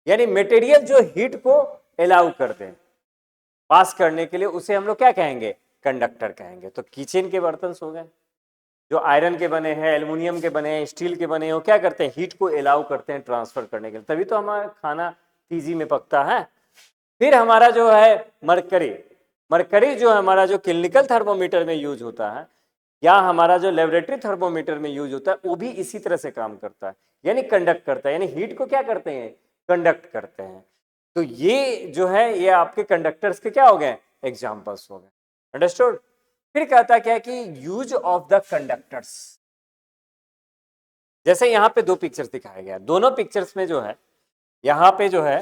यानी मटेरियल जो हीट को अलाउ कर दे पास करने के लिए, उसे हम लोग क्या कहेंगे? कंडक्टर कहेंगे। तो किचन के बर्तन हो गए जो आयरन के बने हैं, एल्युमिनियम के बने हैं, स्टील के बने हैं, वो क्या करते हैं? हीट को अलाउ करते हैं ट्रांसफर करने के लिए, तभी तो हमारा खाना तेजी में पकता है। फिर हमारा जो है मरकरी, मरकरी जो है हमारा जो क्लिनिकल थर्मोमीटर में यूज होता है या हमारा जो लेबोरेटरी थर्मोमीटर में यूज होता है, वो भी इसी तरह से काम करता है, यानी कंडक्ट करता है, यानी हीट को क्या करते हैं? कंडक्ट करते हैं। तो ये जो है ये आपके कंडक्टर्स के क्या हो गए? एग्जाम्पल्स हो गए। अंडरस्टूड? फिर कहता क्या है कि यूज ऑफ द कंडक्टर्स, जैसे यहाँ पे दो पिक्चर्स दिखाया गया, दोनों पिक्चर्स में जो है यहाँ पे जो है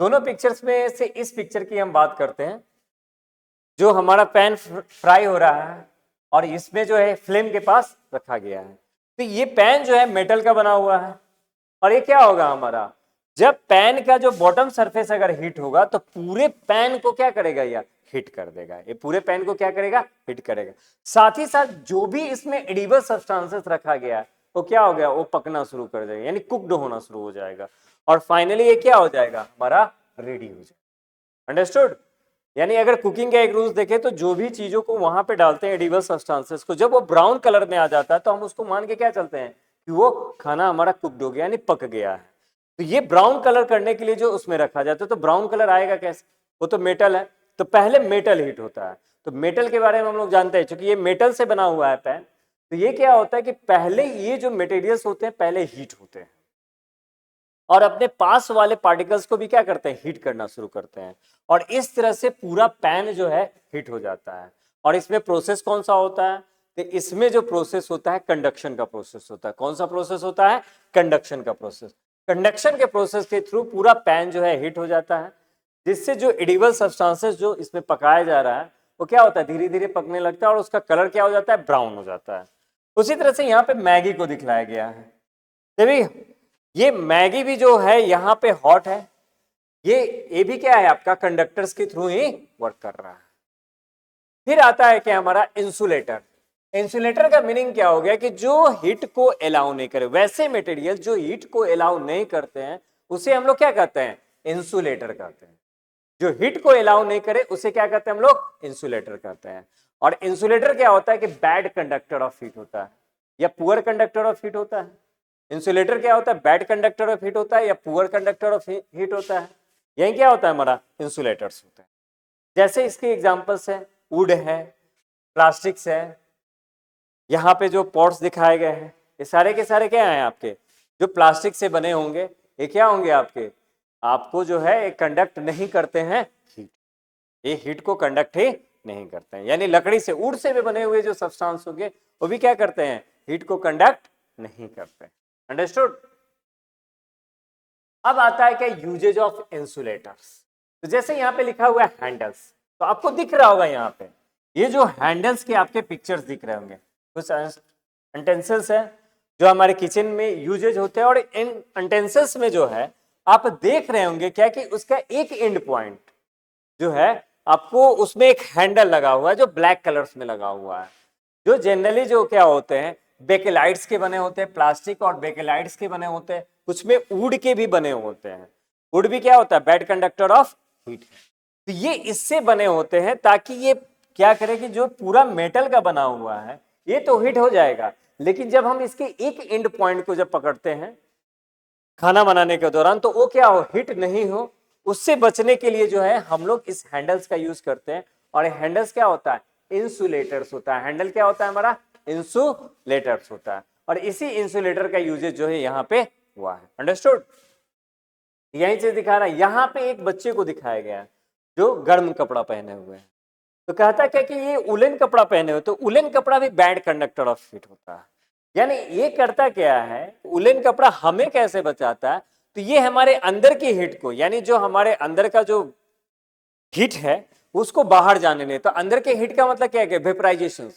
दोनों पिक्चर्स में से इस पिक्चर की हम बात करते हैं, जो हमारा पैन फ्राई हो रहा है और इसमें जो है फ्लेम के पास रखा गया है। तो ये पैन जो है मेटल का बना हुआ है और ये क्या होगा हमारा? जब पैन का जो बॉटम सरफेस अगर हीट होगा तो पूरे पैन को क्या करेगा? या हीट कर देगा। ये पूरे पैन को क्या करेगा? हीट करेगा। साथ ही साथ जो भी इसमें एडिबल सब्सटेंसेस रखा गया है वो क्या हो गया? वो पकना शुरू कर देगा, यानी कुक्ड होना शुरू हो जाएगा और फाइनली ये क्या हो जाएगा? हमारा रेडी हो जाएगा। अंडरस्टूड? यानी अगर कुकिंग का एक रूल्स देखें तो जो भी चीजों को वहां पे डालते हैं एडिबल सब्सटेंसेस को, जब वो ब्राउन कलर में आ जाता है तो हम उसको मान के क्या चलते हैं कि वो खाना हमारा कुक्ड हो गया, यानी पक गया है। तो ये ब्राउन कलर करने के लिए जो उसमें रखा जाता है, तो ब्राउन कलर आएगा कैसे? वो तो मेटल है, तो पहले मेटल हीट होता है। तो मेटल के बारे में हम लोग जानते हैं, क्योंकि ये मेटल से बना हुआ है पैन, तो ये क्या होता है कि पहले ये जो मटेरियल्स होते हैं पहले हीट होते हैं और अपने पास वाले पार्टिकल्स को भी क्या करते हैं? हीट करना शुरू करते हैं और इस तरह से पूरा पैन जो है हीट हो जाता है। और इसमें प्रोसेस कौन सा होता है? तो इसमें जो प्रोसेस होता है कंडक्शन का प्रोसेस होता है। कौन सा प्रोसेस होता है? कंडक्शन का प्रोसेस। कंडक्शन के प्रोसेस के थ्रू पूरा पैन जो है हीट हो जाता है, जिससे जो एडिबल सब्सटेंसेस जो इसमें पकाया जा रहा है वो क्या होता है? धीरे धीरे पकने लगता है और उसका कलर क्या हो जाता है? ब्राउन हो जाता है। उसी तरह से यहाँ पे मैगी को दिखलाया गया है। तभी ये मैगी भी जो है यहाँ पे हॉट है, ये भी क्या है? आपका कंडक्टर्स के थ्रू ही वर्क कर रहा है। फिर आता है क्या हमारा? इंसुलेटर। इंसुलेटर का मीनिंग क्या हो गया कि जो हीट को अलाउ नहीं करे, वैसे मटेरियल जो हीट को अलाउ नहीं करते हैं उसे हम लोग क्या कहते हैं? इंसुलेटर कहते हैं। जो हीट को अलाउ नहीं करे उसे क्या कहते हैं हम लोग? इंसुलेटर कहते हैं। और इंसुलेटर क्या होता है कि बैड कंडक्टर ऑफ हीट होता है या पुअर कंडक्टर ऑफ हीट होता है। इंसुलेटर क्या होता है? बैड कंडक्टर ऑफ हीट होता है या पुअर कंडक्टर ऑफ हीट होता है। यही क्या होता है? हमारा इंसुलेटर्स होता है। जैसे इसके एग्जांपल्स है, वुड है, प्लास्टिक्स है, यहाँ पे जो पॉट्स दिखाए गए हैं ये सारे के सारे क्या हैं? आपके जो प्लास्टिक से बने होंगे ये क्या होंगे? आपके आपको जो है कंडक्ट नहीं करते हैं हीट, ये हीट को कंडक्ट ही नहीं करते हैं। यानी लकड़ी से, वुड से भी बने हुए जो सब्सटेंस होंगे वो भी क्या करते हैं, हीट को कंडक्ट नहीं करते। अंडरस्टूड। अब आता है क्या, यूजेज ऑफ इंसुलेटर्स। तो जैसे यहाँ पे लिखा हुआ है हैंडल्स, तो आपको दिख रहा होगा यहाँ पे ये जो हैंडल्स के आपके पिक्चर्स दिख रहे होंगे, कुछ यूटेंसिल्स है जो हमारे किचन में यूजेज होते हैं। और इन यूटेंसिल्स में जो है आप देख रहे होंगे क्या कि उसका एक एंड पॉइंट जो है आपको उसमें एक हैंडल लगा हुआ है जो ब्लैक कलर्स में लगा हुआ है, जो जनरली जो क्या होते हैं बेकेलाइट्स के बने होते हैं, प्लास्टिक और बेकेलाइट्स के बने होते हैं, कुछ में वुड के भी बने होते हैं। वुड भी क्या होता है, बैड कंडक्टर ऑफ हीट। तो ये इससे बने होते हैं ताकि ये क्या करे कि जो पूरा मेटल का बना हुआ है ये तो हीट हो जाएगा, लेकिन जब हम इसके एक एंड पॉइंट को जब पकड़ते हैं खाना बनाने के दौरान तो वो क्या हो, हिट नहीं हो। उससे बचने के लिए जो है हम लोग इस हैंडल्स का यूज करते हैं। और हैंडल्स क्या होता है, इंसुलेटर्स होता है। हैंडल क्या होता है हमारा, इंसुलेटर्स होता है। और इसी इंसुलेटर का यूजेज जो है यहाँ पे हुआ है। अंडरस्टूड। यही चीज दिखा रहा है, यहाँ पे एक बच्चे को दिखाया गया है जो गर्म कपड़ा पहने हुए हैं। तो कहता क्या कि ये उलन कपड़ा पहने हुए, तो उलन कपड़ा भी बैड कंडक्टर ऑफ हीट होता है। यानी ये करता क्या है, उलन कपड़ा हमें कैसे बचाता है, तो ये हमारे अंदर की हीट को, यानी जो हमारे अंदर का जो हीट है उसको बाहर जाने नहीं। तो अंदर के हीट का मतलब क्या है, वेपराइजेशन।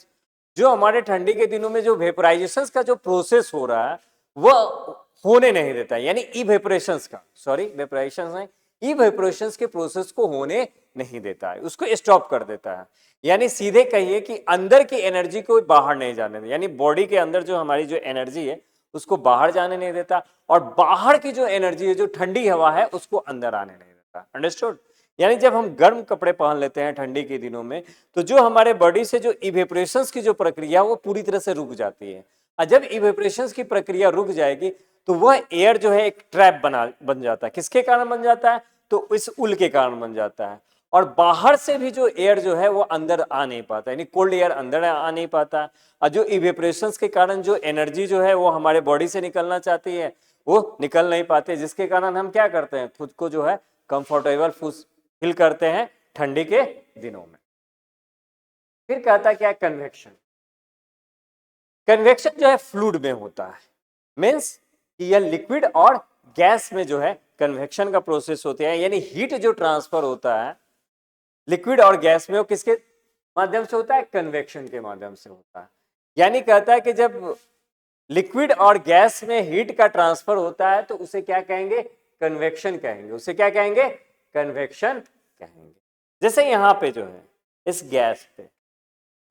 जो हमारे ठंडी के दिनों में जो वेपराइजेशन का जो प्रोसेस हो रहा है वो होने नहीं देता है, यानी इवेपोरेशंस का, सॉरी वेपराइजेशन नहीं, इवेपोरेशंस के प्रोसेस को होने नहीं देता है, उसको स्टॉप कर देता है। यानी सीधे कहिए कि अंदर की एनर्जी को बाहर नहीं जाने देता, यानी बॉडी के अंदर जो हमारी जो एनर्जी है उसको बाहर जाने नहीं देता, और बाहर की जो एनर्जी है जो ठंडी हवा है उसको अंदर आने नहीं देता। अंडरस्टूड। यानी जब हम गर्म कपड़े पहन लेते हैं ठंडी के दिनों में तो जो हमारे बॉडी से जो इवेपोरेशंस की जो प्रक्रिया वो पूरी तरह से रुक जाती है। और जब इवेपोरेशंस की प्रक्रिया रुक जाएगी तो वह एयर जो है एक ट्रैप बन जाता है। किसके कारण बन जाता है, तो इस उल के कारण बन जाता है। और बाहर से भी जो एयर जो है वो अंदर आ नहीं पाता, यानी कोल्ड एयर अंदर आ नहीं पाता। और जो इवेपोरेशंस के कारण जो एनर्जी जो है वो हमारे बॉडी से निकलना चाहती है वो निकल नहीं पाते, जिसके कारण हम क्या करते हैं, खुद को जो है कंफर्टेबल फील करते हैं ठंडी के दिनों में। फिर कहता है क्या, कन्वेक्शन। कन्वेक्शन जो है फ्लूइड में होता है, मीन्स कि यह लिक्विड और गैस में जो है कन्वेक्शन का प्रोसेस होता है। यानी हीट जो ट्रांसफर होता है लिक्विड और गैस में वो किसके माध्यम से होता है, कन्वेक्शन के माध्यम से होता है। यानी कहता है कि जब लिक्विड और गैस में हीट का ट्रांसफर होता है तो उसे क्या कहेंगे, कन्वेक्शन कहेंगे। उसे क्या कहेंगे, कन्वेक्शन कहेंगे। जैसे यहाँ पे जो है इस गैस पे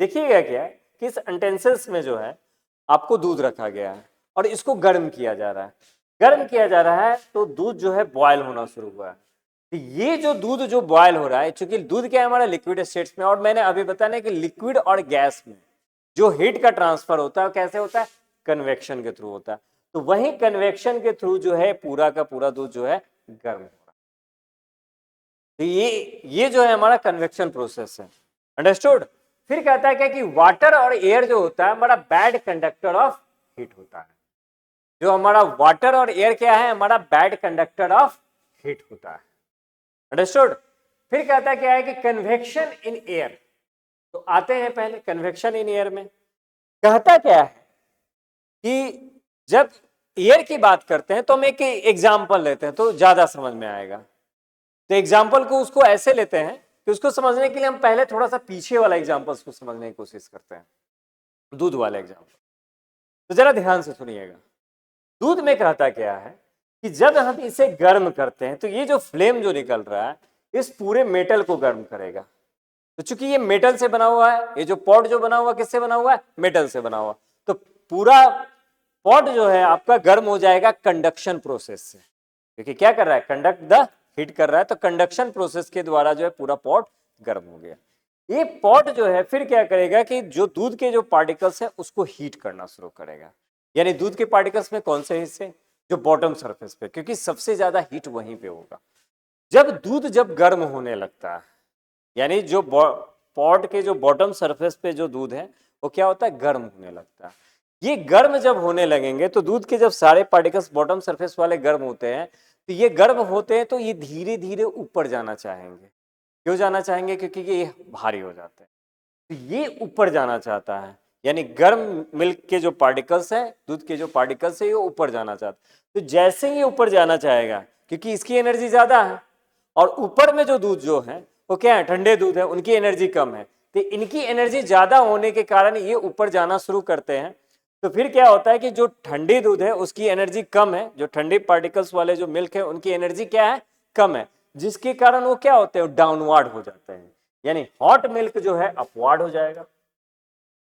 देखिएगा क्या कि इस यूटेंसिल्स में जो है आपको दूध रखा गया है और इसको गर्म किया जा रहा है। गर्म किया जा रहा है तो दूध जो है बॉयल होना शुरू हुआ है। तो ये जो दूध जो बॉयल हो रहा है, क्योंकि दूध क्या है हमारा लिक्विड स्टेट्स में, और मैंने अभी बताया कि लिक्विड और गैस में जो हीट का ट्रांसफर होता है कैसे होता है, कन्वेक्शन के थ्रू होता है। तो वही कन्वेक्शन के थ्रू जो है पूरा का पूरा दूध जो है गर्म हो रहा है। तो ये जो है हमारा कन्वेक्शन प्रोसेस है। अंडरस्टूड। फिर कहता है क्या कि वाटर और एयर जो होता है हमारा बैड कंडक्टर ऑफ हीट होता है। जो हमारा वाटर और एयर क्या है, हमारा बैड कंडक्टर ऑफ हीट होता है। अंडरस्टूड। फिर कहता है क्या है कि कन्वेक्शन इन एयर। तो आते हैं पहले कन्वेक्शन इन एयर में। कहता क्या है कि जब एयर की बात करते हैं तो हम एक एग्जाम्पल लेते हैं तो ज्यादा समझ में आएगा। तो एग्जाम्पल को उसको ऐसे लेते हैं कि उसको समझने के लिए हम पहले थोड़ा सा पीछे वाला एग्जाम्पल्स को समझने की कोशिश करते हैं। दूध वाला एग्जाम्पल तो जरा ध्यान से सुनिएगा। दूध में कहता क्या है कि जब हम इसे गर्म करते हैं तो ये जो फ्लेम जो निकल रहा है इस पूरे मेटल को गर्म करेगा। तो चूंकि ये मेटल से बना हुआ है, ये जो पॉट जो बना हुआ किससे बना हुआ है, मेटल से बना हुआ, तो पूरा पॉट जो है आपका गर्म हो जाएगा कंडक्शन प्रोसेस से। क्योंकि क्या कर रहा है, कंडक्ट द हीट कर रहा है, तो कंडक्शन प्रोसेस के द्वारा जो है पूरा पॉट गर्म हो गया। ये पॉट जो है फिर क्या करेगा कि जो दूध के जो पार्टिकल्स है उसको हीट करना शुरू करेगा। यानी दूध के पार्टिकल्स में कौन से हिस्से, जो बॉटम सरफेस पे, क्योंकि सबसे ज्यादा हीट वहीं पे होगा। जब दूध जब गर्म होने लगता है, यानी जो पॉट के जो बॉटम सरफेस पे जो दूध है वो क्या होता है, गर्म होने लगता है। ये गर्म जब होने लगेंगे तो दूध के जब सारे पार्टिकल्स बॉटम सरफेस वाले गर्म होते हैं, तो ये गर्म होते हैं तो ये धीरे धीरे ऊपर जाना चाहेंगे। क्यों जाना चाहेंगे? क्योंकि ये भारी हो जाते हैं, तो ये ऊपर जाना चाहता है, यानी गर्म मिल्क के जो पार्टिकल्स हैं, दूध के जो पार्टिकल्स है, ये ऊपर जाना चाहता है। तो जैसे ये ऊपर जाना चाहेगा, क्योंकि इसकी एनर्जी ज्यादा है, और ऊपर में जो दूध जो है वो क्या है, ठंडे दूध है, उनकी एनर्जी कम है, तो इनकी एनर्जी ज्यादा होने के कारण ये ऊपर जाना शुरू करते हैं। तो फिर क्या होता है कि जो ठंडी दूध है उसकी एनर्जी कम है, जो ठंडे पार्टिकल्स वाले जो मिल्क है उनकी एनर्जी क्या है, कम है, जिसके कारण वो क्या होते हैं, डाउनवर्ड हो जाते हैं, यानी हॉट मिल्क जो है अपवार्ड हो जाएगा।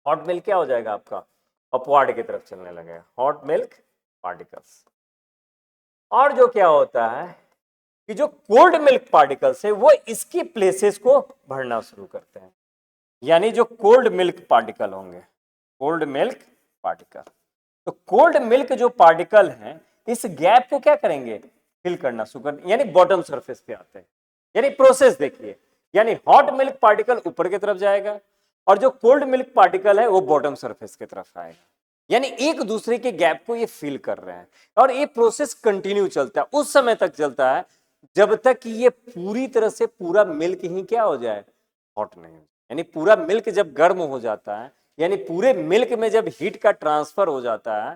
हॉट मिल्क क्या हो जाएगा आपका, अपवार्ड की तरफ चलने लगेगा, हॉट मिल्क पार्टिकल्स। और जो क्या होता है कि जो कोल्ड मिल्क पार्टिकल्स है वो इसकी प्लेसेस को भरना शुरू करते हैं, यानी जो कोल्ड मिल्क पार्टिकल होंगे, कोल्ड मिल्क पार्टिकल, तो कोल्ड मिल्क जो पार्टिकल हैं इस गैप को क्या करेंगे, फिल करना शुरू कर, यानी बॉटम सरफेस पे आते हैं। यानी प्रोसेस देखिए, यानी हॉट मिल्क पार्टिकल ऊपर की तरफ जाएगा और जो कोल्ड मिल्क पार्टिकल है वो बॉटम सरफेस की तरफ आएगा, यानी एक दूसरे के गैप को ये फिल कर रहे हैं। और ये प्रोसेस कंटिन्यू चलता है, उस समय तक चलता है जब तक कि ये पूरी तरह से पूरा मिल्क ही क्या हो जाए, हॉट नहीं हो जाए। यानी पूरा मिल्क जब गर्म हो जाता है, यानी पूरे मिल्क में जब हीट का ट्रांसफर हो जाता है,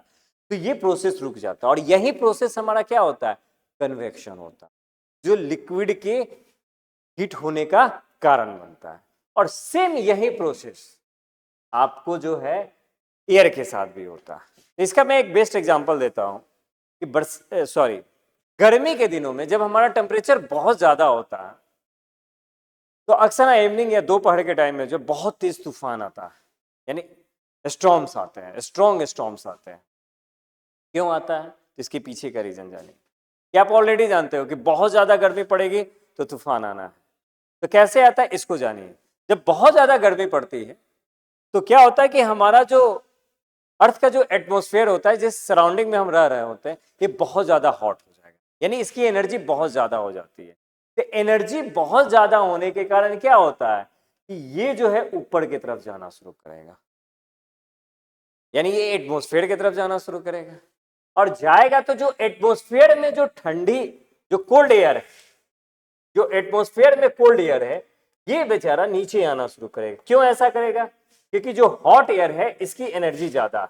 तो ये प्रोसेस रुक जाता है। और यही प्रोसेस हमारा क्या होता है, कन्वेक्शन होता है, जो लिक्विड के हीट होने का कारण बनता है। और सेम यही प्रोसेस आपको जो है एयर के साथ भी होता है। इसका मैं एक बेस्ट एग्जांपल देता हूं कि गर्मी के दिनों में जब हमारा टेम्परेचर बहुत ज्यादा होता है, तो अक्सर ना इवनिंग या दोपहर के टाइम में जो बहुत तेज तूफान आता है, यानी स्टॉर्म्स आते हैं, स्ट्रॉन्ग स्टॉर्म्स आते हैं। क्यों आता है, इसके पीछे का रीजन जानिए। कि आप ऑलरेडी जानते हो कि बहुत ज्यादा गर्मी पड़ेगी तो तूफान आना है, तो कैसे आता है इसको जानिए। जब बहुत ज्यादा गर्मी पड़ती है तो क्या होता है कि हमारा जो अर्थ का जो एटमॉस्फेयर होता है, जिस सराउंडिंग में हम रह रहे होते हैं, ये बहुत ज्यादा हॉट हो जाएगा, यानी इसकी एनर्जी बहुत ज्यादा हो जाती है। तो एनर्जी बहुत ज्यादा होने के कारण क्या होता है कि ये जो है ऊपर की तरफ जाना शुरू करेगा, यानी ये एटमॉस्फेयर की तरफ जाना शुरू करेगा। और जाएगा तो जो एटमॉस्फेयर में जो ठंडी, जो कोल्ड एयर है, जो एटमॉस्फेयर में कोल्ड एयर है, ये बेचारा नीचे आना शुरू करेगा। क्यों ऐसा करेगा, क्योंकि जो हॉट एयर है इसकी एनर्जी ज्यादा है,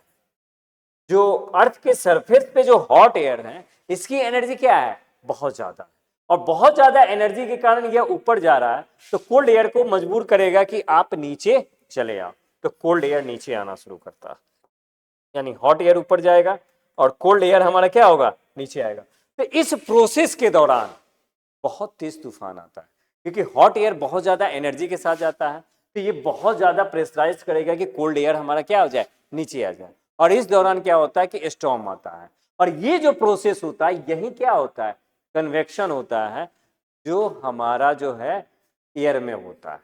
जो अर्थ के सरफेस पे जो हॉट एयर है इसकी एनर्जी क्या है, बहुत ज्यादा है। और बहुत ज्यादा एनर्जी के कारण यह ऊपर जा रहा है, तो कोल्ड एयर को मजबूर करेगा कि आप नीचे चले आओ, तो कोल्ड एयर नीचे आना शुरू करता है, यानी हॉट एयर ऊपर जाएगा और कोल्ड एयर हमारा क्या होगा, नीचे आएगा। तो इस प्रोसेस के दौरान बहुत तेज तूफान आता है, क्योंकि हॉट एयर बहुत ज्यादा एनर्जी के साथ जाता है, तो ये बहुत ज्यादा प्रेशराइज करेगा कि कोल्ड एयर हमारा क्या हो जाए, नीचे आ जाए। और इस दौरान क्या होता है कि स्टॉर्म आता है। और ये जो प्रोसेस होता है यही क्या होता है, कन्वेक्शन होता है, जो हमारा जो है एयर में होता है।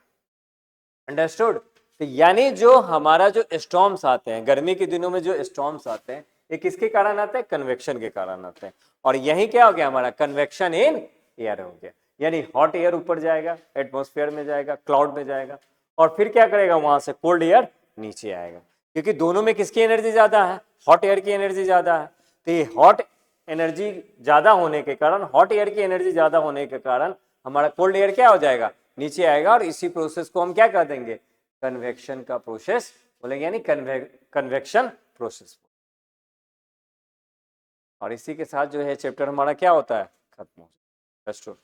अंडरस्टूड। तो यानी जो हमारा जो स्टॉर्म्स आते हैं गर्मी के दिनों में, जो स्टॉर्म्स आते हैं ये किसके कारण आते हैं, कन्वेक्शन के कारण आते हैं। और यही क्या हो गया हमारा, कन्वेक्शन इन एयर हो गया, यानी हॉट एयर ऊपर जाएगा, एटमॉस्फेयर में जाएगा, क्लाउड में जाएगा, और फिर क्या करेगा, वहां से कोल्ड एयर नीचे आएगा, क्योंकि दोनों में किसकी एनर्जी ज्यादा है, हॉट एयर की एनर्जी ज्यादा है। तो ये हॉट एनर्जी ज्यादा होने के कारण, हॉट एयर की एनर्जी ज्यादा होने के कारण हमारा कोल्ड एयर क्या हो जाएगा, नीचे आएगा। और इसी प्रोसेस को हम क्या कर देंगे, कन्वेक्शन का प्रोसेस बोलेंगे, यानी कन्वेक्शन प्रोसेस। और इसी के साथ जो है चैप्टर हमारा क्या होता है, खत्म हो जाता है।